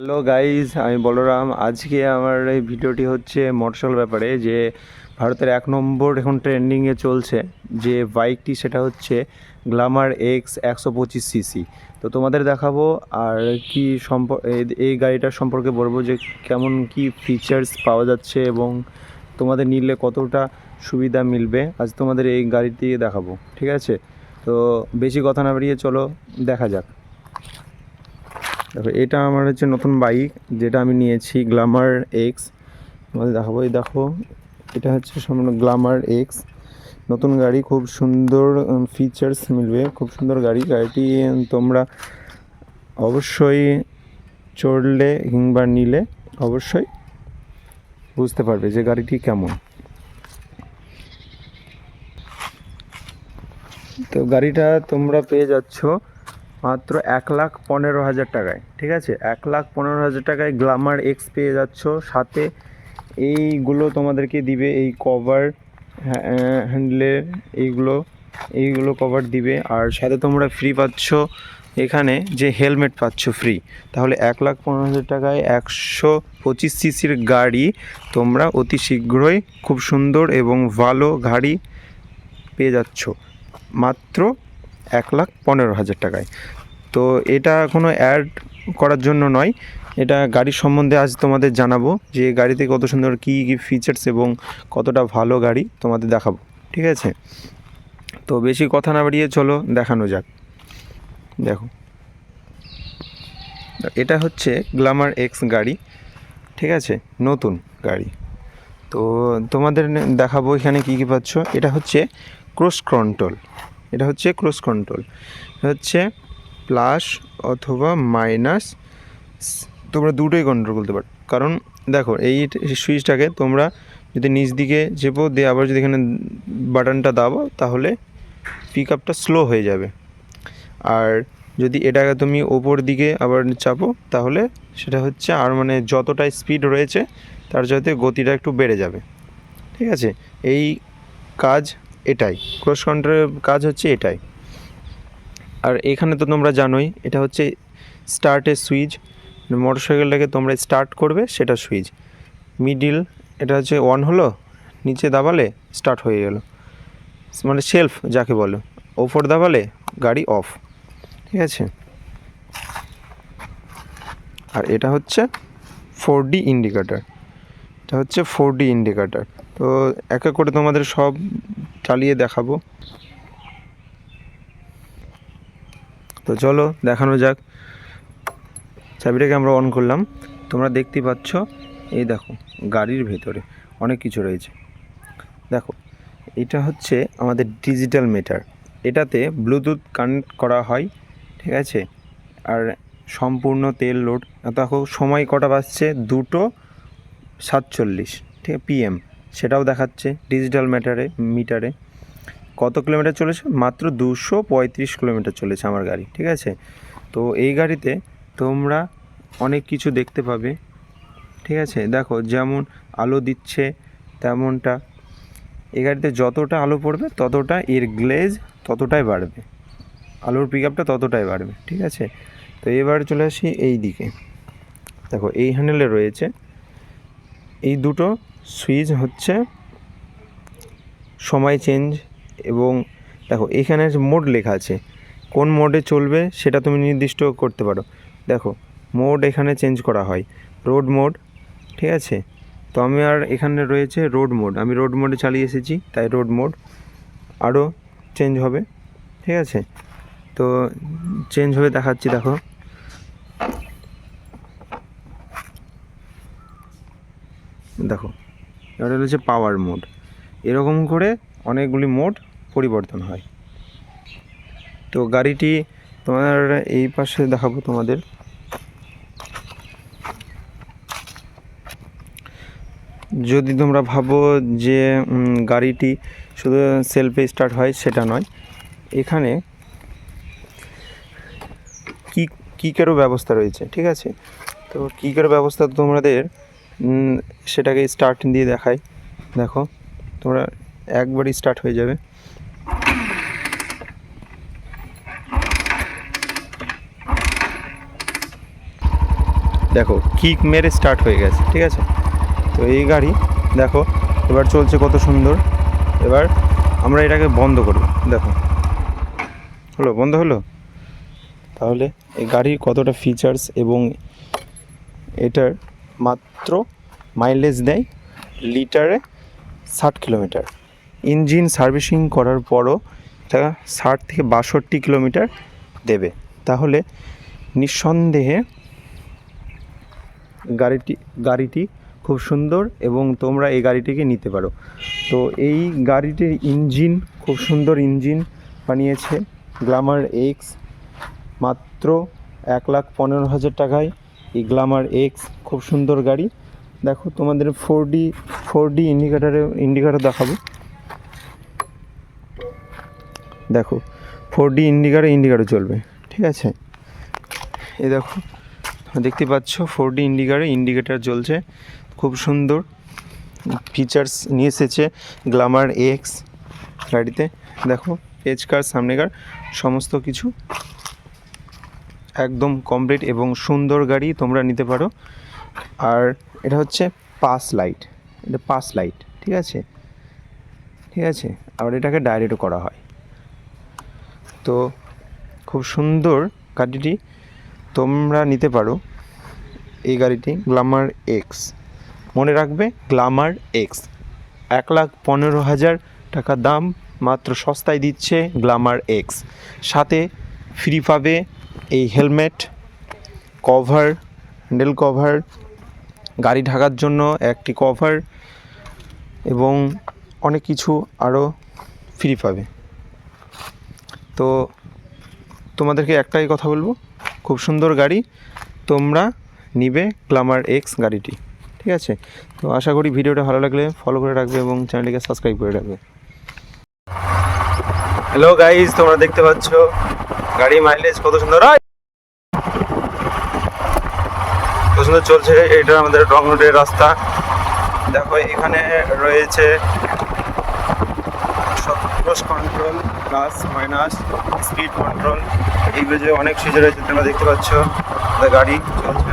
Hello guys, আমি বলরাম। আজকে আমার এই ভিডিওটি হচ্ছে মোটরসাইকেল ব্যাপারে। যে ভারতের 1 নম্বর এখন ট্রেন্ডিংয়ে চলছে যে বাইকটি, সেটা হচ্ছে গ্ল্যামার এক্স 125 সিসি। তো তোমাদের দেখাবো আর কি এই গাড়িটার সম্পর্কে বলবো যে কেমন কি ফিচার্স পাওয়া যাচ্ছে এবং তোমাদের নিলে কতটা সুবিধা মিলবে। আজ তোমাদের এই গাড়িটি দেখাবো, ঠিক আছে? তো বেশি কথা না বাড়িয়ে চলো দেখা যাক। দেখো, এটা আমার হচ্ছে নতুন বাইক, যেটা আমি নিয়েছি গ্ল্যামার এক্স। তোমাদের দেখাবো, এই দেখো, এটা হচ্ছে সম্পূর্ণ গ্ল্যামার এক্স নতুন গাড়ি। খুব সুন্দর ফিচার্স মিলবে, খুব সুন্দর গাড়ি। গাড়িটি তোমরা অবশ্যই চড়লে কিংবা নিলে অবশ্যই বুঝতে পারবে যে গাড়িটি কেমন। তো গাড়িটা তোমরা পেয়ে যাচ্ছ মাত্র 1,15,000 টাকায়, ঠিক আছে? 1,15,000 টাকায় গ্ল্যামার এক্স পেয়ে যাচ্ছ। সাথে এইগুলো তোমাদেরকে দিবে, এই কভার, হ্যান্ডেলের এইগুলো কভার দিবে। আর সাথে তোমরা ফ্রি পাচ্ছ এখানে যে হেলমেট পাচ্ছ ফ্রি। তাহলে 1,15,000 টাকায় 125 সিসির গাড়ি তোমরা অতি শীঘ্রই খুব সুন্দর এবং ভালো গাড়ি পেয়ে যাচ্ছ মাত্র 1,15,000 টাকায়। তো এটা কোনো অ্যাড করার জন্য নয়, এটা গাড়ির সম্বন্ধে আজ তোমাদের জানাবো যে গাড়িতে কত সুন্দর কী কী ফিচার্স এবং কতটা ভালো গাড়ি তোমাদের দেখাবো, ঠিক আছে? তো বেশি কথা না বাড়িয়ে চলো দেখানো যাক। দেখো, এটা হচ্ছে গ্ল্যামার এক্স গাড়ি, ঠিক আছে? নতুন গাড়ি। তো তোমাদের দেখাবো এখানে কী কী পাচ্ছ। এটা হচ্ছে ক্রুজ কন্ট্রোল, এটা হচ্ছে ক্রুজ কন্ট্রোল হচ্ছে প্লাস অথবা মাইনাস, তোমরা দুটোই কন্ট্রোল করতে পারো। কারণ দেখো, এই সুইচটাকে তোমরা যদি নিচ দিকে চেপো দিয়ে আবার যদি এখানে বাটনটা দাবাও, তাহলে পিক আপটা স্লো হয়ে যাবে। আর যদি এটাকে তুমি ওপর দিকে আবার চাপো, তাহলে সেটা হচ্ছে আর মানে যতটাই স্পিড রয়েছে তার যাতে গতিটা একটু বেড়ে যাবে, ঠিক আছে? এই কাজ এটাই, ক্রুজ কন্ট্রোলের কাজ হচ্ছে এটাই। আর এখানে তো তোমরা জানোই, এটা হচ্ছে স্টার্টের সুইচ। মোটরসাইকেলটাকে তোমরা স্টার্ট করবে, সেটা সুইচ। মিডিল, এটা হচ্ছে অন হলো, নিচে দাবালে স্টার্ট হয়ে গেল, মানে সেলফ যাকে বলো। ওপর দাবালে গাড়ি অফ, ঠিক আছে? আর এটা হচ্ছে 4D ইন্ডিকেটার, এটা হচ্ছে 4D ইন্ডিকেটার। তো এক এক করে তোমাদের সব চালিয়ে দেখাবো। তো চলো দেখানো যাক। চাবিটাকে আমরা অন করলাম, তোমরা দেখতে পাচ্ছ এই দেখো গাড়ির ভেতরে অনেক কিছু রয়েছে। দেখো, এটা হচ্ছে আমাদের ডিজিটাল মিটার, এটাতে ব্লুটুথ কানেক্ট করা হয়, ঠিক আছে? আর সম্পূর্ণ তেল লোড। দেখো সময় কটা বাজছে, 2:47, ঠিক আছে, PM, সেটাও দেখাচ্ছে ডিজিটাল মিটারে। কত কিলোমিটার চলেছে? মাত্র 235 কিলোমিটার চলেছে আমার গাড়ি, ঠিক আছে? তো এই গাড়িতে তোমরা অনেক কিছু দেখতে পাবে, ঠিক আছে? দেখো, যেমন আলো দিচ্ছে তেমনটা এই গাড়িতে যতটা আলো পড়বে ততটা এর গ্লেজ ততটাই বাড়বে, আলোর পিক আপটা ততটাই বাড়বে, ঠিক আছে? তো এবার চলে আসি এই দিকে। দেখো, এই হ্যান্ডেলে রয়েছে এই দুটো সুইচ, হচ্ছে সময় চেঞ্জ। এবং দেখো এখানে মোড লেখা আছে, কোন মোডে চলবে সেটা তুমি নির্দিষ্ট করতে পারো। দেখো, মোড এখানে চেঞ্জ করা হয়, রোড মোড, ঠিক আছে? তো আমি আর এখানে রয়েছে রোড মোড, আমি রোড মোডে চালিয়ে এসেছি, তাই রোড মোড আরও চেঞ্জ হবে, ঠিক আছে? তো চেঞ্জ হয়ে দেখাচ্ছি। দেখো, দেখো, এটা হচ্ছে পাওয়ার মোড। এরকম করে অনেকগুলি মোড পরিবর্তন হয়। তো গাড়িটি তোমার এই পাশে দেখাবো তোমাদের। যদি তোমরা ভাবো যে গাড়িটি শুধু সেলফে স্টার্ট হয়, সেটা নয়, এখানে কিকেরও ব্যবস্থা রয়েছে, ঠিক আছে? তো কিকের ব্যবস্থা তোমাদের সেটাকে স্টার্ট দিয়ে দেখাই। দেখো, তোমরা একবারই স্টার্ট হয়ে যাবে। দেখো কিক মেরে স্টার্ট হয়ে গেছে, ঠিক আছে। তো এই গাড়ি দেখো এবার চলছে কত সুন্দর। এবার আমরা এটাকে বন্ধ করব, দেখো হলো, বন্ধ হলো। তাহলে এই গাড়ির কতটা ফিচার্স এবং এটার মাত্র মাইলেজ দেয় লিটারে 60 কিলোমিটার। ইঞ্জিন সার্ভিসিং করার পরও এটা 60 থেকে 62 কিলোমিটার দেবে। তাহলে নিঃসন্দেহে গাড়িটি খুব সুন্দর এবং তোমরা এই গাড়িটিকে নিতে পারো। তো এই গাড়িটির ইঞ্জিন খুব সুন্দর ইঞ্জিন বানিয়েছে গ্ল্যামার এক্স। মাত্র 1,15,000 টাকায় এই গ্ল্যামার এক্স খুব সুন্দর গাড়ি। দেখো তোমাদের 4D ইন্ডিকেটার দেখাবো। দেখো 4D ইন্ডিকেটার চলবে, ঠিক আছে। এই দেখো দেখতে পাচ্ছ 4D ইন্ডিকেটার জ্বলছে, খুব সুন্দর ফিচার্স নিয়ে এসেছে গ্ল্যামার এক্স গাড়িতে। দেখো পেজকার সামনেকার সমস্ত কিছু একদম কমপ্লিট এবং সুন্দর গাড়ি, তোমরা নিতে পারো। আর এটা হচ্ছে পাস লাইট, এটা পাস লাইট, ঠিক আছে, ঠিক আছে। আর এটাকে ডাইরেক্টও করা হয়। তো খুব সুন্দর গাড়িটি, তোমরা নিতে পারো এই গাড়িটি গ্ল্যামার এক্স। মনে রাখবে গ্ল্যামার এক্স 1,15,000 টাকা দাম, মাত্র সস্তায় দিচ্ছে গ্ল্যামার এক্স। সাথে ফ্রি পাবে এই হেলমেট কভার, হ্যান্ডেল কভার, গাড়ি ঢাকার জন্য একটি কভার এবং অনেক কিছু আরও ফ্রি পাবে। তো তোমাদেরকে একটাই কথা বলবো, খুব সুন্দর গাড়ি, তোমরা নিবে গ্ল্যামার এক্স গাড়িটি, ঠিক আছে। তো আশা করি ভিডিওটা ভালো লাগলে ফলো করে রাখবে এবং চ্যানেলটিকে সাবস্ক্রাইব করে রাখবে। হ্যালো গাইজ, তোমরা দেখতে পাচ্ছ গাড়ি মাইলেজ কত সুন্দর, কত সুন্দর চলছে। এটা আমাদের রং রোডের রাস্তা। দেখো এখানে রয়েছে cruise control, plus minus, speed control, এই যে অনেক সুইচ রয়েছে, তোমরা দেখতে পাচ্ছ গাড়ি চলছে।